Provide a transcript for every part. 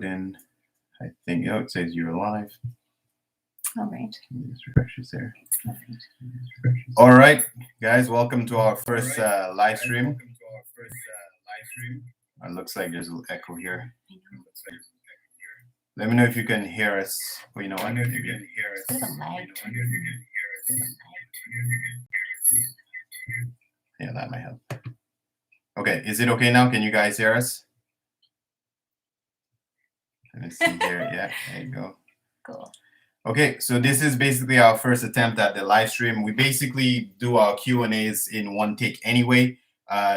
in. I think it says you're live. All right. Just refreshes there. All right, guys, welcome to our first live stream. It looks like there's a little echo here. Let me know if you can hear us. Or you know what? Yeah, that might help. Okay, is it okay now? Can you guys hear us? Let me see here. Yeah, there you go. Cool. Okay, so this is basically our first attempt at the live stream. We basically do our Q&As in one take anyway.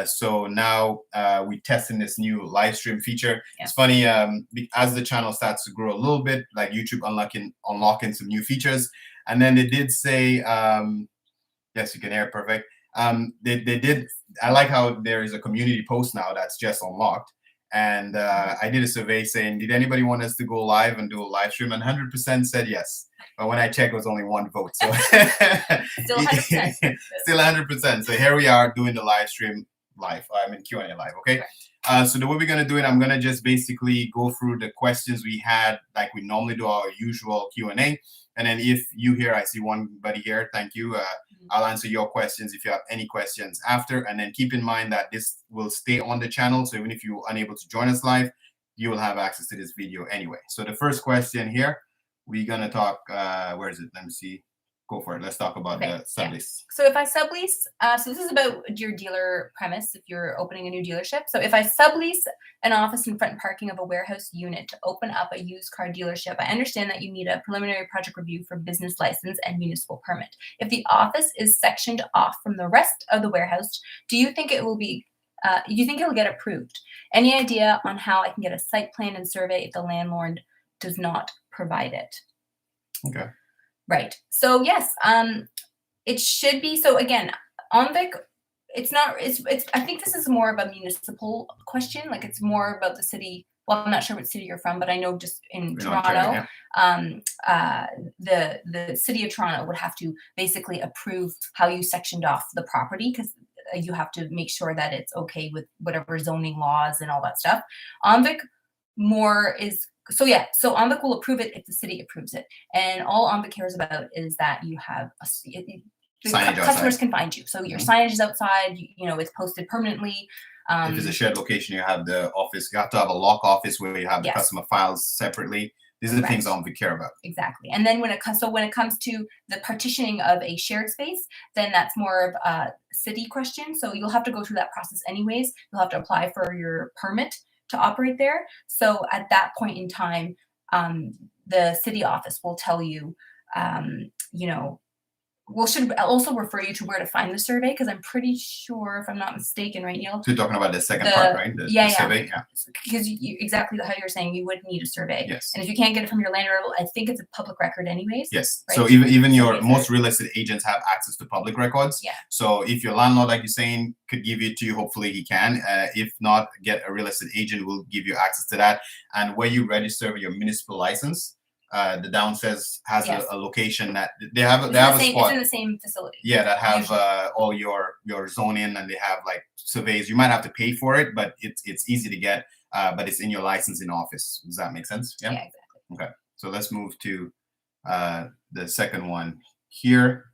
So now we're testing this new live stream feature. Yeah. It's funny, as the channel starts to grow a little bit, like YouTube unlocking some new features. And then they did say, yes, you can hear it perfect. They did, I like how there is a community post now that's just unlocked. And I did a survey saying, did anybody want us to go live and do a live stream? And 100% said yes. But when I checked, it was only one vote. So still 100%. Still 100%. So here we are doing the live stream live. I mean Q&A live, okay? Right. So the way we're going to do it, I'm going to just basically go through the questions we had, like we normally do our usual Q&A. And then if you here, I see one buddy here, thank you. I'll answer your questions if you have any questions after. And then keep in mind that this will stay on the channel. So even if you're unable to join us live, you will have access to this video anyway. So the first question here, we're going to talk, where is it? Let me see. Go for it. Let's talk about the sublease. Yeah. So if I sublease, so this is about your dealer premise if you're opening a new dealership. So if I sublease an office and front parking of a warehouse unit to open up a used car dealership, I understand that you need a preliminary project review for business license and municipal permit. If the office is sectioned off from the rest of the warehouse, do you think it will be you think it'll get approved? Any idea on how I can get a site plan and survey if the landlord does not provide it? Okay. Right. So yes, it should be. So again, OMVIC, it's not. It's. I think this is more of a municipal question. Like it's more about the city. Well, I'm not sure what city you're from, but I know just in Toronto, the city of Toronto would have to basically approve how you sectioned off the property because you have to make sure that it's okay with whatever zoning laws and all that stuff. OMVIC more is. So yeah, so OMVIC will approve it if the city approves it, and all OMVIC cares about is that you have customers can find you. So your signage is outside, you know, it's posted permanently. If it's a shared location, you have the office. You have to have a lock office where you have the customer files separately. These are the things OMVIC care about. Exactly. And then when it comes to the partitioning of a shared space, then that's more of a city question. So you'll have to go through that process anyways. You'll have to apply for your permit to operate there. So at that point in time, the city office will tell you, you know, should also refer you to where to find the survey because I'm pretty sure, if I'm not mistaken, right, Neil? So you're talking about the second part, right? The survey, yeah. Because exactly how you're saying, you would need a survey. Yes. And if you can't get it from your landlord, I think it's a public record anyways. Yes. Right? So even your most real estate agents have access to public records. Yeah. So if your landlord, like you're saying, could give it to you, hopefully he can. If not, get a real estate agent will give you access to that. And where you register your municipal license, the downstairs has a location that they have a spot. It's in the same facility. Yeah, that have all your zoning, and they have like surveys. You might have to pay for it, but it's easy to get. But it's in your licensing office. Does that make sense? Yeah, exactly. Okay, so let's move to the second one here.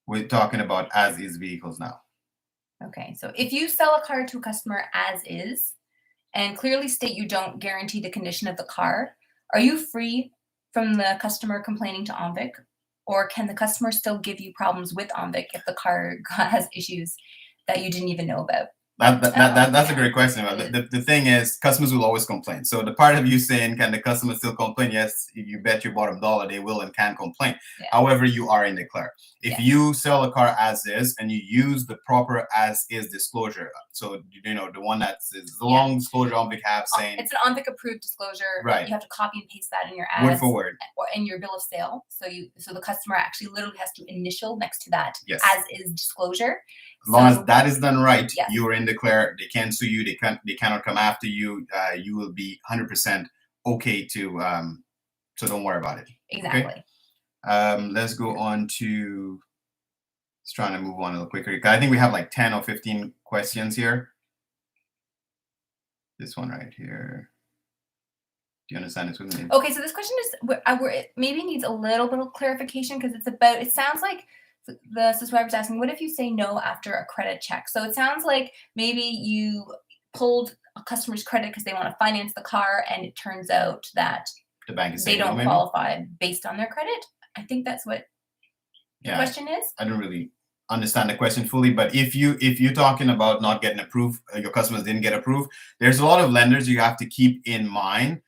We're talking about as-is vehicles now. Okay, so if you sell a car to a customer as is, and clearly state you don't guarantee the condition of the car, are you free from the customer complaining to OMVIC, or can the customer still give you problems with OMVIC if the car has issues that you didn't even know about? That's a great question. The thing is, customers will always complain. So the part of you saying, can the customer still complain? Yes, if you bet your bottom dollar, they will and can complain. Yeah. However, you are in the clear. If you sell a car as is and you use the proper as is disclosure, so you know the one that's the long disclosure OMVIC have saying it's an OMVIC approved disclosure. Right. You have to copy and paste that in your ads, word for word, or in your bill of sale. So the customer actually literally has to initial next to that as is disclosure. As long as that is done right, you're in the clear. They can't sue you. They cannot come after you. You will be 100% okay to. So don't worry about it. Exactly. Okay? Let's go on to. Just trying to move on a little quicker. I think we have like 10 or 15 questions here. This one right here. Do you understand this with me? Okay, so this question is it maybe needs a little bit of clarification because it sounds like the subscriber's asking, what if you say no after a credit check? So it sounds like maybe you pulled a customer's credit because they want to finance the car, and it turns out that The bank is they saying no, don't maybe? qualify based on their credit. I think that's what the question is. I don't really understand the question fully, but if you're talking about not getting approved, your customers didn't get approved, there's a lot of lenders you have to keep in mind.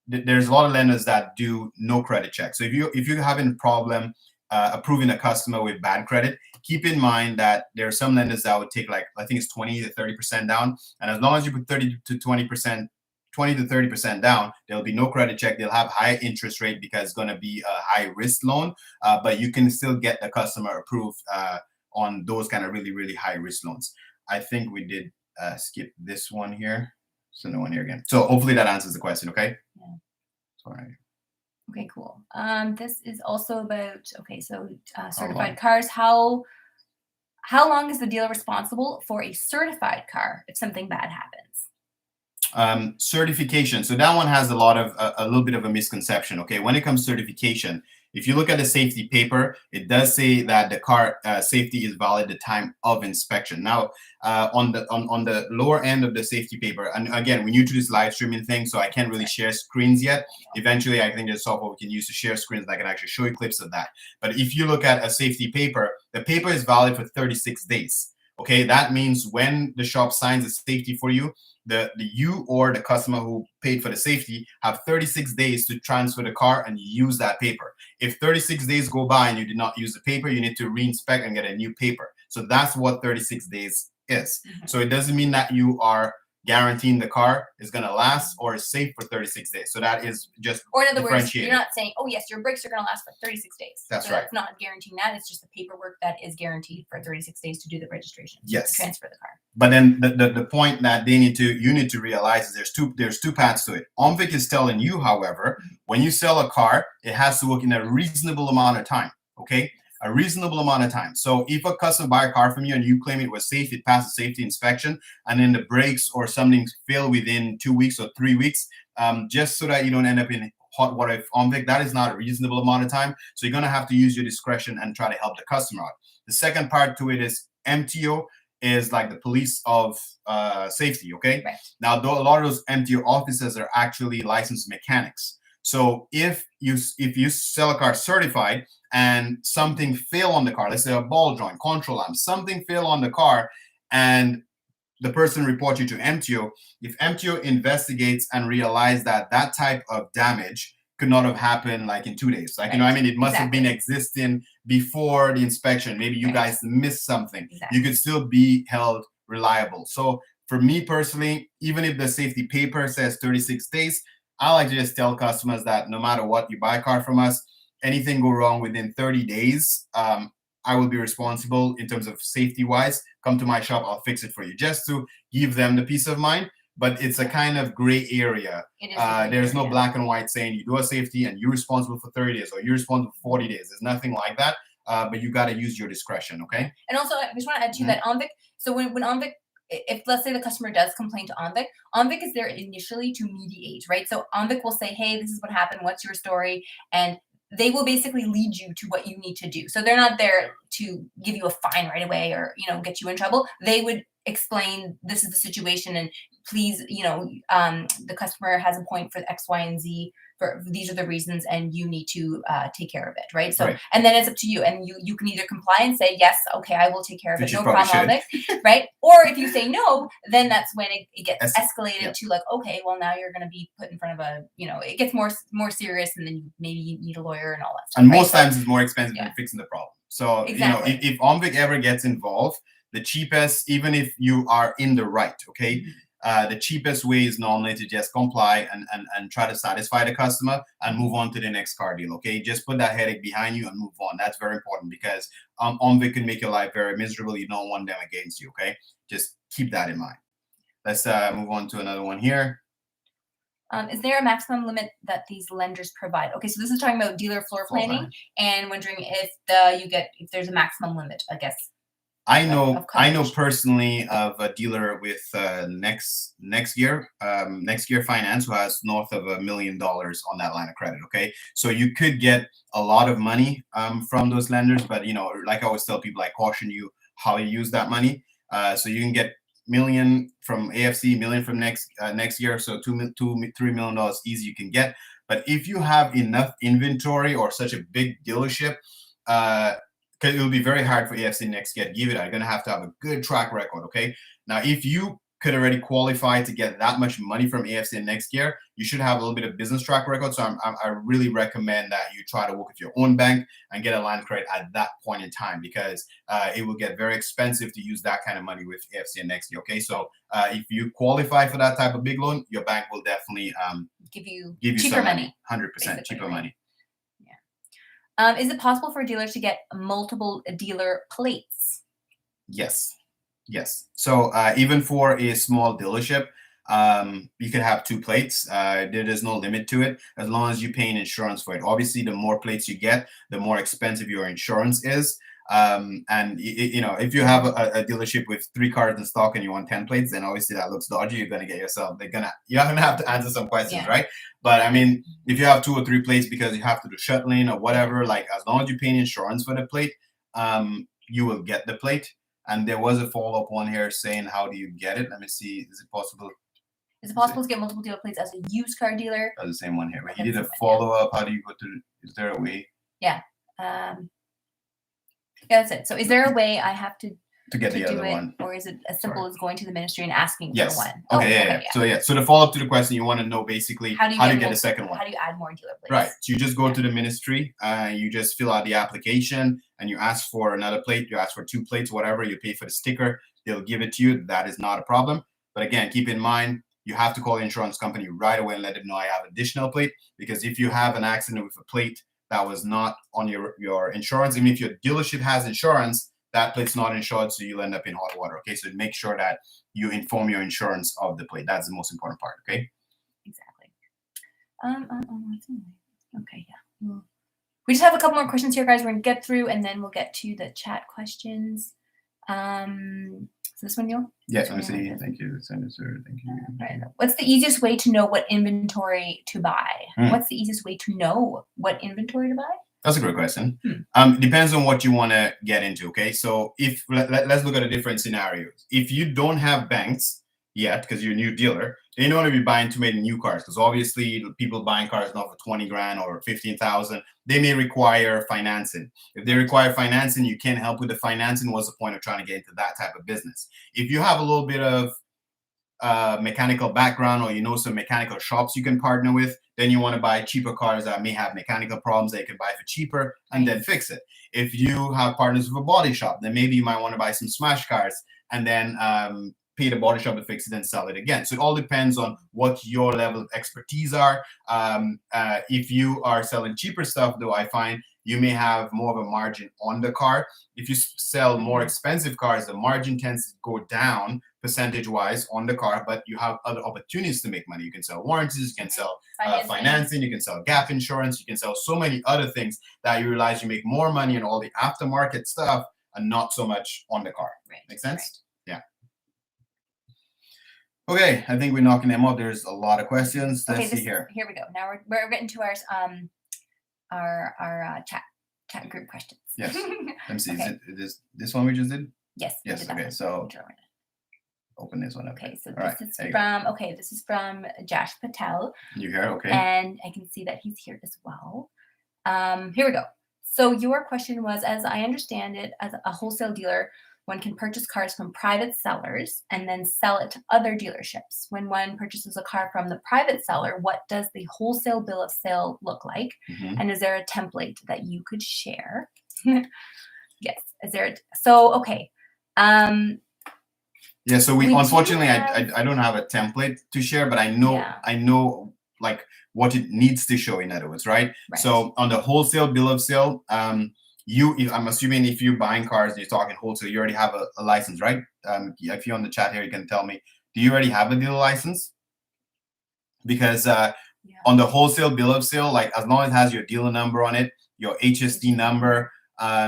There's a lot of lenders that do no credit check. So if you're having a problem approving a customer with bad credit, keep in mind that there are some lenders that would take, like, I think it's 20 to 30% down, and as long as you put 30 to 30% down, there'll be no credit check. They'll have high interest rate because it's going to be a high risk loan, but you can still get the customer approved on those kind of really, really high risk loans. I think we did skip this one here. So no one here again. So hopefully that answers the question. Okay. Yeah. Sorry. Okay, cool. This is also about, certified cars. How long is the dealer responsible for a certified car if something bad happens? Certification. So that one has a little bit of a misconception. Okay, when it comes to certification, if you look at the safety paper, it does say that the car safety is valid at the time of inspection. Now, on the lower end of the safety paper, and again, we're new to this live streaming thing, so I can't really share screens yet. Eventually, I think there's software we can use to share screens that can actually show you clips of that. But if you look at a safety paper, the paper is valid for 36 days. Okay, that means when the shop signs a safety for you, you or the customer who paid for the safety have 36 days to transfer the car and use that paper. If 36 days go by and you did not use the paper, you need to re-inspect and get a new paper. So that's what 36 days is. So it doesn't mean that you are guaranteeing the car is going to last or is safe for 36 days. So that is just Or in other words, you're not saying, oh yes, your brakes are going to last for 36 days. That's right. It's not guaranteeing that. It's just the paperwork that is guaranteed for 36 days to do the registration. Yes. To transfer the car. But then the point that you need to realize is there's two paths to it. OMVIC is telling you, however, when you sell a car, it has to work in a reasonable amount of time. Okay. A reasonable amount of time. So if a customer buy a car from you and you claim it was safe, it passed the safety inspection, and then the brakes or something fail within 2 weeks or 3 weeks, just so that you don't end up in hot water with OMVIC, that is not a reasonable amount of time. So you're going to have to use your discretion and try to help the customer out. The second part to it is MTO is like the police of safety. Okay. Right. Now, though a lot of those MTO officers are actually licensed mechanics. So if you sell a car certified and something fail on the car, let's say a ball joint, control arm, something fail on the car, and the person reports you to MTO, if MTO investigates and realize that that type of damage could not have happened like in 2 days, like, you know what I mean? It must have been existing before the inspection. Maybe you guys missed something. You could still be held reliable. So for me personally, even if the safety paper says 36 days, I like to just tell customers that no matter what, you buy a car from us, anything go wrong within 30 days, I will be responsible in terms of safety wise. Come to my shop, I'll fix it for you, just to give them the peace of mind. But it's a kind of gray area. There's no black and white saying you do a safety and you're responsible for 30 days or you're responsible for 40 days. There's nothing like that. But you got to use your discretion. Okay. And also, I just want to add to that OMVIC. So when OMVIC, if let's say the customer does complain to OMVIC is there initially to mediate, right? So OMVIC will say, hey, this is what happened. What's your story? And they will basically lead you to what you need to do. So they're not there to give you a fine right away or, get you in trouble. They would explain, this is the situation, and please, the customer has a point for X, Y, and Z. For these are the reasons, and you need to take care of it, right? So, and then it's up to you, and you can either comply and say yes, okay, I will take care of it, no problem, right? Or if you say no, then that's when it gets escalated to like, okay, well now you're going to be put in front of it gets more serious, and then maybe you need a lawyer and all that stuff. And most times it's more expensive than fixing the problem. So if OMVIC ever gets involved, the cheapest, even if you are in the right, okay. The cheapest way is normally to just comply and try to satisfy the customer and move on to the next car deal. Okay, just put that headache behind you and move on. That's very important because OMVIC can make your life very miserable. You don't want them against you. Okay, just keep that in mind. Let's move on to another one here. Is there a maximum limit that these lenders provide? Okay, so this is talking about dealer floor planning and wondering if there's a maximum limit, I guess. I know of coverage. personally of a dealer with next year finance who has north of $1 million on that line of credit. Okay, so you could get a lot of money from those lenders, but you know, like I always tell people, I caution you how you use that money. So you can get million from AFC, million from next year, so $3 million easy you can get. But if you have enough inventory or such a big dealership, because it will be very hard for AFC next to give it. You're going to have a good track record. Okay. Now, if you could already qualify to get that much money from AFC next year, you should have a little bit of business track record. So I really recommend that you try to work with your own bank and get a line of credit at that point in time, because it will get very expensive to use that kind of money with AFC next year. Okay. So if you qualify for that type of big loan, your bank will definitely give you cheaper some money. 100% cheaper money. Is it possible for a dealer to get multiple dealer plates? Yes. So even for a small dealership, you could have 2 plates. There is no limit to it as long as you pay an insurance for it. Obviously, the more plates you get, the more expensive your insurance is. And you know, if you have a dealership with 3 cars in stock and you want 10 plates, then obviously that looks dodgy. You're gonna get yourself. You're gonna have to answer some questions, right? But I mean, if you have 2 or 3 plates because you have to do shuttling or whatever, like as long as you pay insurance for the plate, you will get the plate. And there was a follow-up one here saying, how do you get it? Let me see. Is it possible? Is it possible to get multiple dealer plates as a used car dealer? That's the same one here. But he did a follow-up. How do you go to? Is there a way? Yeah. Yeah, that's it. So is there a way I have to get the other one? Or is it as simple as going to the ministry and asking for one? Okay, yeah. So the follow-up to the question, you want to know basically how do you get a second one? How do you add more dealer plates? Right. So you just go to the ministry, you just fill out the application and you ask for another plate, you ask for 2 plates, whatever, you pay for the sticker, they'll give it to you. That is not a problem. But again, keep in mind, you have to call the insurance company right away and let them know I have additional plate, because if you have an accident with a plate that was not on your insurance, even if your dealership has insurance, that plate's not insured, so you'll end up in hot water. Okay, so make sure that you inform your insurance of the plate. That's the most important part. Okay. Exactly. Okay, yeah. We just have a couple more questions here, guys. We're gonna get through, and then we'll get to the chat questions. So this one, Neil? Yes, let me see. Thank you, Senator. Thank you. Right. What's the easiest way to know what inventory to buy? What's the easiest way to know what inventory to buy? That's a great question. Depends on what you want to get into. Okay, so if let's look at a different scenario. If you don't have banks yet, because you're a new dealer, then you don't want to be buying too many new cars, because obviously people buying cars now for 20 grand or 15,000, they may require financing. If they require financing, you can't help with the financing. What's the point of trying to get into that type of business? If you have a little bit of mechanical background, or you know some mechanical shops you can partner with, then you want to buy cheaper cars that may have mechanical problems that you can buy for cheaper and then fix it. If you have partners with a body shop, then maybe you might want to buy some smash cars and then pay the body shop to fix it and sell it again. So it all depends on what your level of expertise are. If you are selling cheaper stuff, though, I find you may have more of a margin on the car. If you sell more expensive cars, the margin tends to go down percentage-wise on the car, but you have other opportunities to make money. You can sell warranties, you can sell financing, you can sell gap insurance, you can sell so many other things that you realize you make more money on all the aftermarket stuff and not so much on the car. Right. Make sense? Right. Yeah. Okay, I think we're knocking them up. There's a lot of questions. Let's see here. Here we go. Now we're getting to our chat group questions. Yes. Let me see. Okay. Is it this one we just did? Yes. Yes. Okay. So open this one up. Okay. So this is from Jash Patel. You here? Okay. And I can see that he's here as well. Here we go. So your question was, as I understand it, as a wholesale dealer, one can purchase cars from private sellers and then sell it to other dealerships. When one purchases a car from the private seller, what does the wholesale bill of sale look like? And is there a template that you could share? Yes. Is there? Okay. Yeah. So we unfortunately, I don't have a template to share, but I know like what it needs to show, in other words, right? So on the wholesale bill of sale, I'm assuming if you're buying cars and you're talking wholesale, you already have a license, right? If you're on the chat here, you can tell me, do you already have a dealer license? Because on the wholesale bill of sale, like as long as it has your dealer number on it, your HSD number,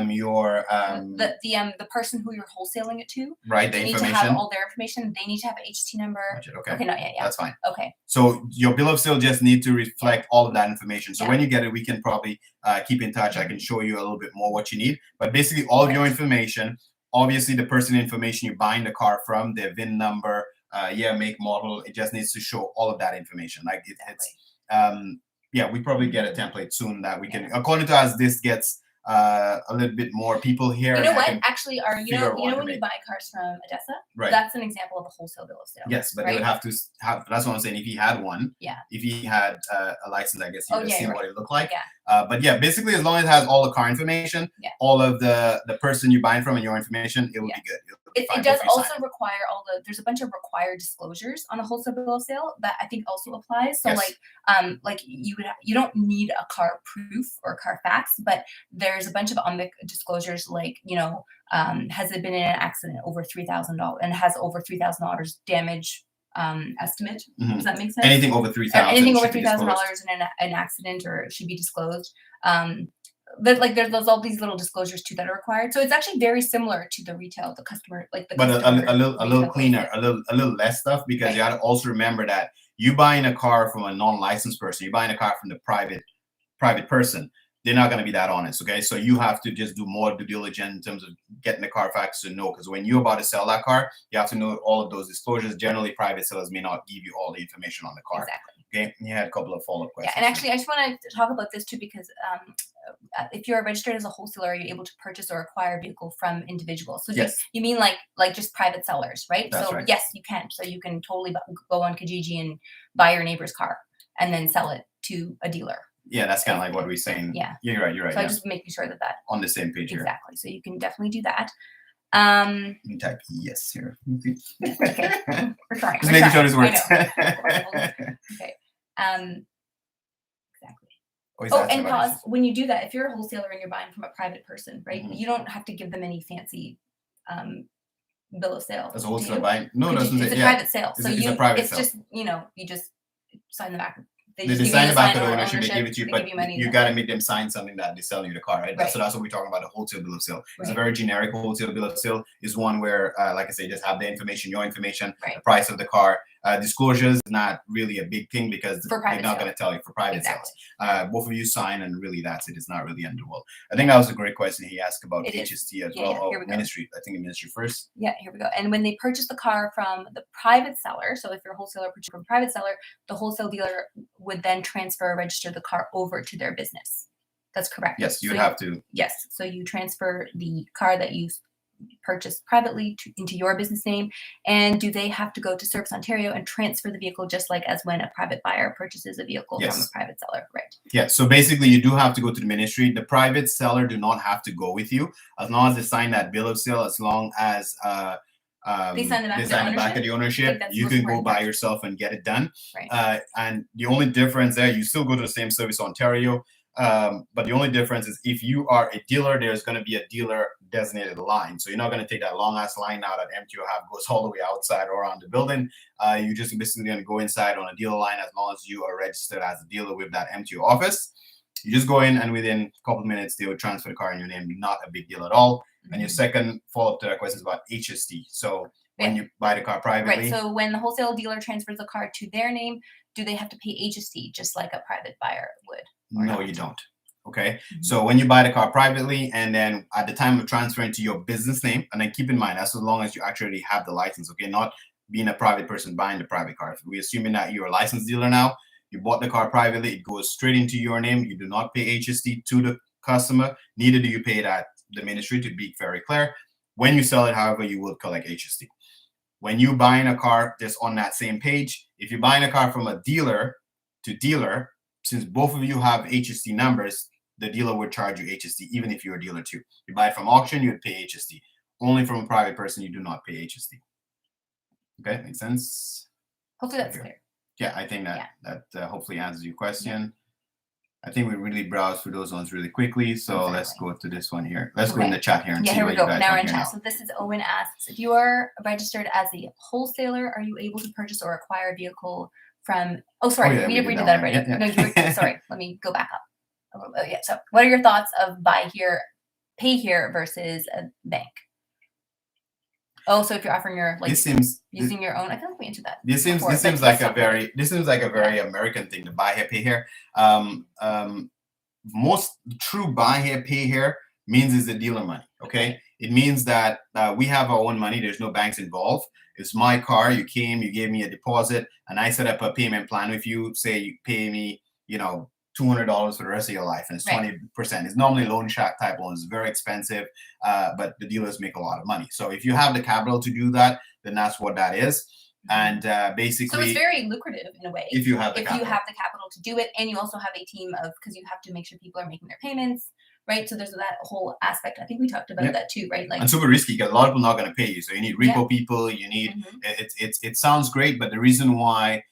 your the person who you're wholesaling it to, right, the they need information. to have all their information. They need to have an HT number. Okay. Okay, not yet. Yeah. That's fine. Okay. So your bill of sale just need to reflect all of that information. So when you get it, we can probably keep in touch. I can show you a little bit more what you need. But basically, all of your information, obviously the person information you're buying the car from, their VIN number, year, make, model, it just needs to show all of that information. Like it's we probably get a template soon that we can, according to us, this gets a little bit more people here. You know what? Actually, you know when you buy cars from Odessa, right? That's an example of a wholesale bill of sale. Yes, but they would have to have. That's what I'm saying. If he had one, if he had a license, I guess he would have seen what it looked like. But yeah, basically, as long as it has all the car information, all of the person you're buying from and your information, it will be good. It does also require there's a bunch of required disclosures on a wholesale bill of sale that I think also applies. So like you don't need a car proof or car fax, but there's a bunch of disclosures like, has it been in an accident over $3,000 and has over $3,000 damage estimate? Does that make sense? Anything over $3,000. Anything over $3,000 in an accident or should be disclosed. There's all these little disclosures too that are required. So it's actually very similar to the retail, the customer, like the. But a little cleaner, a little less stuff, because you got to also remember that you buying a car from a non-licensed person, you're buying a car from the private person. They're not going to be that honest, okay? So you have to just do more due diligence in terms of getting the Carfax to know, because when you're about to sell that car, you have to know all of those disclosures. Generally, private sellers may not give you all the information on the car. Exactly. Okay, you had a couple of follow-up questions. Yeah, and actually, I just want to talk about this too, because if you're registered as a wholesaler, are you able to purchase or acquire a vehicle from individuals? So you mean like just private sellers, right? That's so right. Yes, you can. So you can totally go on Kijiji and buy your neighbor's car and then sell it to a dealer. Yeah, that's kind of like what we're saying. Yeah, you're right. So I'm just making sure that on the same page here. Exactly. So you can definitely do that. You type yes here. Okay, we're trying. Just making sure this works. Okay. Exactly. And pause. When you do that, if you're a wholesaler and you're buying from a private person, right? You don't have to give them any fancy bill of sale. As a wholesaler buying, no, it's a private sale. So it's a private sale. Just you just sign the back. They sign the back of the ownership, they give it to you, but you got to make them sign something that they sell you the car, right? So that's what we're talking about, a wholesale bill of sale. It's a very generic wholesale bill of sale. Is one where, like I say, just have the information, your information, the price of the car. Disclosures is not really a big thing because they're not going to tell you for private sales. Both of you sign, and really that's it. It's not really end of the world. I think that was a great question he asked about HST as well. Ministry. I think ministry first. Yeah, here we go. And when they purchase the car from the private seller, so if you're a wholesaler purchasing from a private seller, the wholesale dealer would then transfer or register the car over to their business. That's correct. Yes, you would have to. Yes, so you transfer the car that you purchased privately into your business name, and do they have to go to Service Ontario and transfer the vehicle just like as when a private buyer purchases a vehicle from a private seller, right? Yeah, so basically you do have to go to the ministry. The private seller do not have to go with you as long as they sign that bill of sale, as long as they sign the back of the ownership. You can go by yourself and get it done. Right. And the only difference there, you still go to the same Service Ontario. But the only difference is if you are a dealer, there's going to be a dealer designated line. So you're not going to take that long ass line now that MTO have goes all the way outside or around the building. You just basically going to go inside on a dealer line as long as you are registered as a dealer with that MTO office. You just go in, and within a couple of minutes, they will transfer the car in your name. Not a big deal at all. And your second follow-up to that question is about HST. So when you buy the car privately. Right. So when the wholesale dealer transfers the car to their name, do they have to pay HST just like a private buyer would? No, you don't. Okay. So when you buy the car privately, and then at the time of transferring to your business name, and then keep in mind, that's as long as you actually have the license, okay? Not being a private person buying the private car. We're assuming that you're a licensed dealer now. You bought the car privately. It goes straight into your name. You do not pay HST to the customer. Neither do you pay it at the ministry, to be very clear. When you sell it, however, you will collect HST. When you're buying a car, just on that same page, if you're buying a car from a dealer to dealer, since both of you have HST numbers, the dealer would charge you HST, even if you're a dealer too. You buy it from auction, you would pay HST. Only from a private person, you do not pay HST. Okay, makes sense? Hopefully that's clear. Yeah, I think that hopefully answers your question. I think we really browsed through those ones really quickly. So let's go to this one here. Let's go in the chat here and see what you guys want. Now we're in chat. So this is Owen asks, if you are registered as a wholesaler, are you able to purchase or acquire a vehicle from, we did that already. No, sorry, let me go back up. So what are your thoughts of Buy Here pay here versus a bank? Oh, so if you're offering your like using your own, I feel like we answered that. This seems like a very American thing to buy here, pay here. Most true buy here, pay here means it's the dealer money. Okay, it means that we have our own money. There's no banks involved. It's my car. You came, you gave me a deposit, and I set up a payment plan. If you say you pay me, $200 for the rest of your life, and it's 20%. It's normally loan shark type loans. It's very expensive, but the dealers make a lot of money. So if you have the capital to do that, then that's what that is. And basically, so it's very lucrative in a way if you have the capital to do it, and you also have a team of, because you have to make sure people are making their payments, right? So there's that whole aspect. I think we talked about that too, right? Like, and super risky because a lot of people are not going to pay you. So you need repo people. You need it sounds great, but the reason why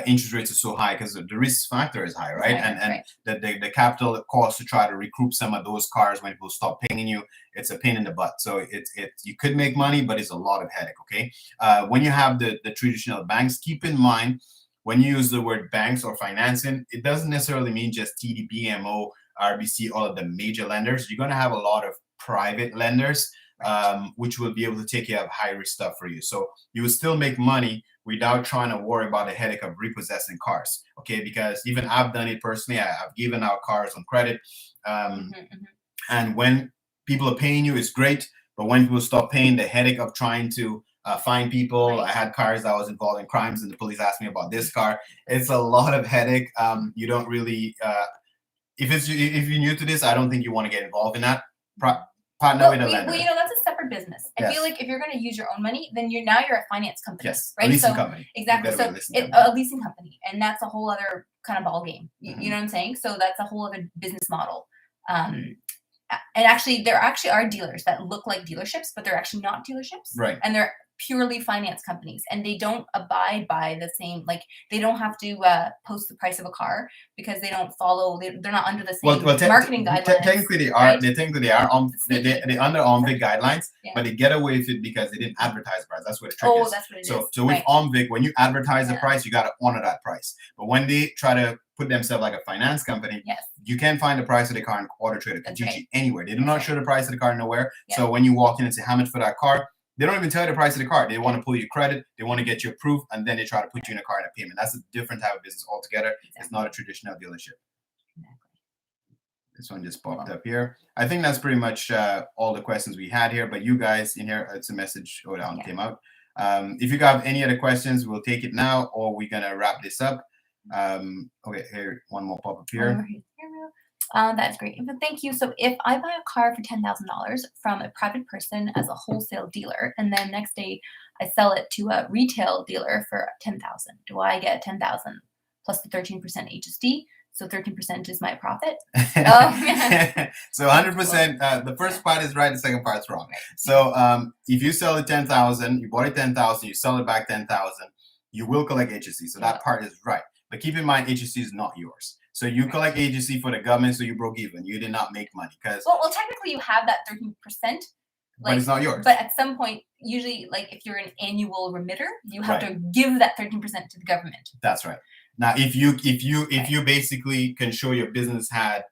interest rates are so high because the risk factor is high, right? And the capital cost to try to recoup some of those cars when people stop paying you, it's a pain in the butt. So you could make money, but it's a lot of headache. Okay, when you have the traditional banks, keep in mind when you use the word banks or financing, it doesn't necessarily mean just TD, BMO, RBC, all of the major lenders. You're going to have a lot of private lenders, which will be able to take care of high risk stuff for you. So you will still make money without trying to worry about the headache of repossessing cars. Okay, because even I've done it personally. I've given out cars on credit, and when people are paying you, it's great. But when people stop paying, the headache of trying to find people. I had cars that was involved in crimes, and the police asked me about this car. It's a lot of headache. You don't really. If you're new to this, I don't think you want to get involved in that. Partner with a lender. Well, that's a separate business. I feel like if you're going to use your own money, then you're a finance company, right? A leasing company. Exactly. So a leasing company, and that's a whole other kind of ball game. You know what I'm saying? So that's a whole other business model. And actually, there are dealers that look like dealerships, but they're actually not dealerships, right? And they're purely finance companies, and they don't abide by the same, like they don't have to post the price of a car because they don't follow, they're not under the same marketing guidelines. Technically they are, they think that they are they're under OMVIC guidelines, but they get away with it because they didn't advertise the price. That's what the trick is. That's what it is. So with OMVIC, when you advertise the price, you got to honor that price. But when they try to put themselves like a finance company, you can find the price of the car in Auto Trader, Kijiji, anywhere. They do not show the price of the car nowhere. So when you walk in and say how much for that car, they don't even tell you the price of the car. They want to pull your credit. They want to get you approved, and then they try to put you in a car and a payment. That's a different type of business altogether. It's not a traditional dealership. This one just popped up here. I think that's pretty much all the questions we had here. But you guys in here, it's a message. Oh, that one came out. If you got any other questions, we'll take it now, or we're gonna wrap this up. Okay, here one more pop up here. That's great. But thank you. So if I buy a car for $10,000 from a private person as a wholesale dealer, and then next day I sell it to a retail dealer for $10,000, do I get $10,000 plus the 13% HST? So 13% is my profit. So 100%. The first part is right. The second part's wrong. So if you sell it 10,000, you bought it 10,000, you sell it back 10,000, you will collect HST. So that part is right. But keep in mind, HST is not yours. So you collect agency for the government, so you broke even. You did not make money because. Well, technically you have that 13%. But it's not yours. But at some point, usually, like if you're an annual remitter, you have to give that 13% to the government. That's right. Now, if you basically can show your business had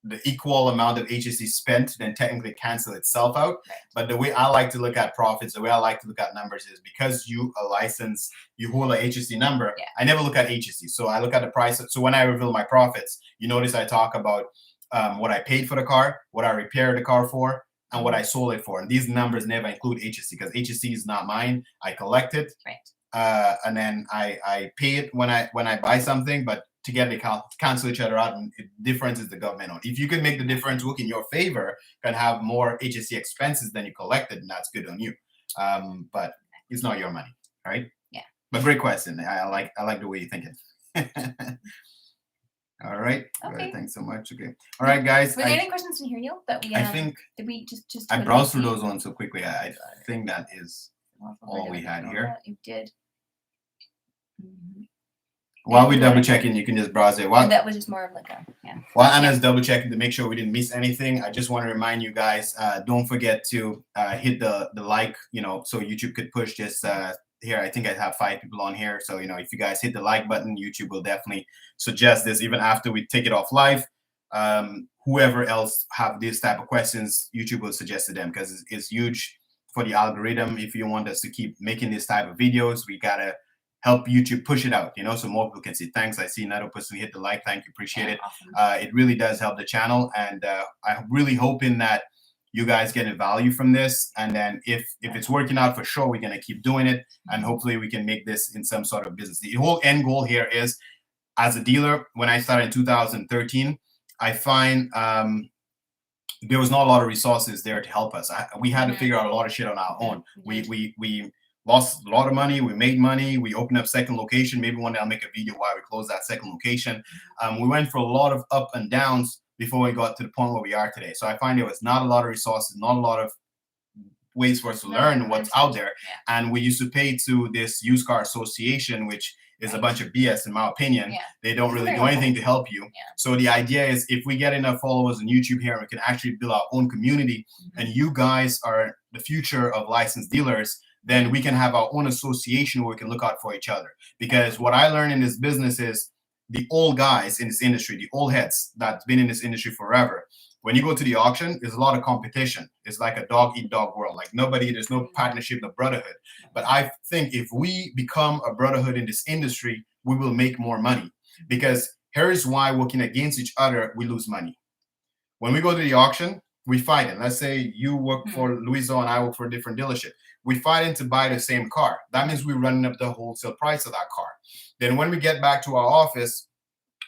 the equal amount of HSC spent, then technically cancel itself out. But the way I like to look at profits, the way I like to look at numbers is because you are licensed, you hold a HSC number. I never look at HSC. So I look at the price. So when I reveal my profits, you notice I talk about what I paid for the car, what I repaired the car for, and what I sold it for. And these numbers never include HSC because HSC is not mine. I collect it. And then I pay it when I buy something, but together they cancel each other out, and the difference is the government owned. If you can make the difference work in your favor, can have more HSC expenses than you collected, and that's good on you. But it's not your money, right? But great question. I like the way you think it. All right. Okay. Thanks so much. Okay. All right, guys. Were there any questions in here, Neil? That we I think did we just I browsed through those ones so quickly. I think that is all we had here. You did. While we double checking, you can just browse it. That was just more of like a While Anna's double checking to make sure we didn't miss anything, I just want to remind you guys, don't forget to hit the like, so YouTube could push this here. I think I have 5 people on here. So, if you guys hit the like button, YouTube will definitely suggest this even after we take it off live. whoever else have this type of questions, YouTube will suggest to them, because it's huge for the algorithm. If you want us to keep making this type of videos, we gotta help YouTube push it out, so more people can see. Thanks. I see another person hit the like. Thank you. Appreciate it. Awesome. It really does help the channel. And I'm really hoping that you guys get value from this. And then if it's working out, for sure, we're going to keep doing it. And hopefully we can make this in some sort of business. The whole end goal here is, as a dealer, when I started in 2013, I find there was not a lot of resources there to help us. We had to figure out a lot of shit on our own. We lost a lot of money. We made money. We opened up second location. Maybe one day I'll make a video why we closed that second location. We went for a lot of up and downs before we got to the point where we are today. So I find there was not a lot of resources, not a lot of ways for us to learn what's out there. And we used to pay to this used car association, which is a bunch of BS in my opinion. They don't really do anything to help you. So the idea is, if we get enough followers on YouTube here, we can actually build our own community, and you guys are the future of licensed dealers, then we can have our own association where we can look out for each other. Because what I learned in this business is, the old guys in this industry, the old heads that's been in this industry forever, when you go to the auction, there's a lot of competition. It's like a dog eat dog world. Like there's no partnership, no brotherhood. But I think if we become a brotherhood in this industry, we will make more money. Because here's why working against each other, we lose money. When we go to the auction, we fight it. Let's say you work for Louison and I work for a different dealership. We fight in to buy the same car. That means we're running up the wholesale price of that car. Then when we get back to our office,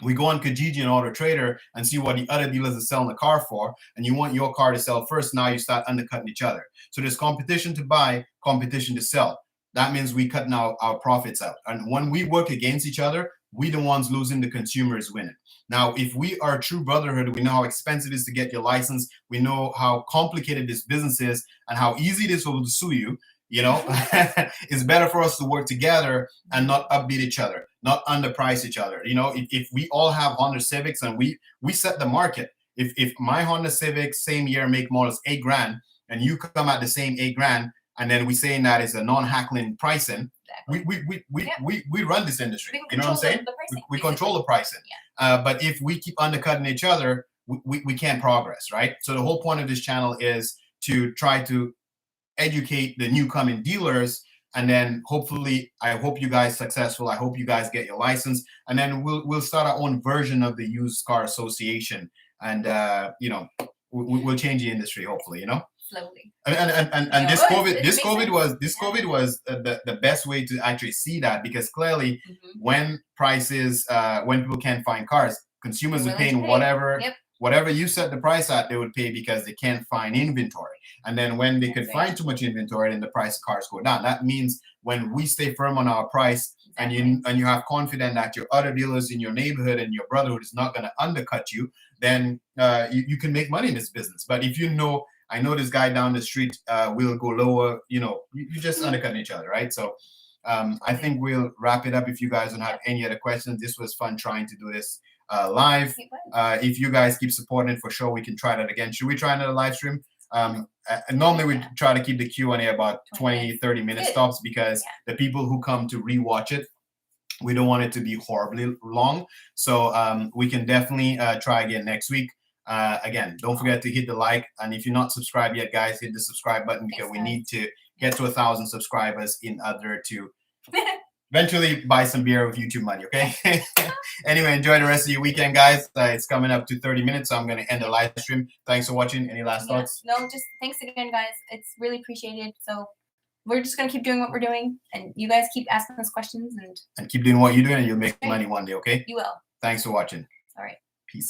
we go on Kijiji and Auto Trader and see what the other dealers are selling the car for, and you want your car to sell first. Now you start undercutting each other. So there's competition to buy, competition to sell. That means we cutting our profits out. And when we work against each other, we the ones losing, the consumer is winning. Now, if we are a true brotherhood, we know how expensive it is to get your license. We know how complicated this business is and how easy it is to sue you. It's better for us to work together and not upbeat each other, not underprice each other. If we all have Honda Civics and we set the market, if my Honda Civic same year make model is $8,000 and you come at the same $8,000, and then we saying that is a non-hackling pricing, we run this industry. You know what I'm saying? We control the pricing. But if we keep undercutting each other, we can't progress, right? So the whole point of this channel is to try to educate the new coming dealers, and then hopefully I hope you guys successful. I hope you guys get your license, and then we'll start our own version of the used car association, and we'll change the industry hopefully, slowly. And this COVID was the best way to actually see that, because clearly when prices when people can't find cars, consumers are paying whatever you set the price at, they would pay because they can't find inventory. And then when they could find too much inventory, then the price of cars go down. That means when we stay firm on our price, and you have confidence that your other dealers in your neighborhood and your brotherhood is not going to undercut you, then you can make money in this business. But if I know this guy down the street will go lower, you just undercutting each other, right? So I think we'll wrap it up. If you guys don't have any other questions, this was fun trying to do this live. If you guys keep supporting it, for sure we can try that again. Should we try another live stream? Normally we try to keep the Q&A about 20-30 minute stops, because the people who come to rewatch it, we don't want it to be horribly long. So we can definitely try again next week. Again, don't forget to hit the like, and if you're not subscribed yet, guys, hit the subscribe button, because we need to get to 1,000 subscribers in order to eventually buy some beer with YouTube money. Okay. Anyway, enjoy the rest of your weekend, guys. It's coming up to 30 minutes, so I'm going to end the live stream. Thanks for watching. Any last thoughts? No, just thanks again, guys. It's really appreciated. So we're just going to keep doing what we're doing, and you guys keep asking us questions and keep doing what you're doing, and you'll make money one day. Okay. You will. Thanks for watching. All right. Peace.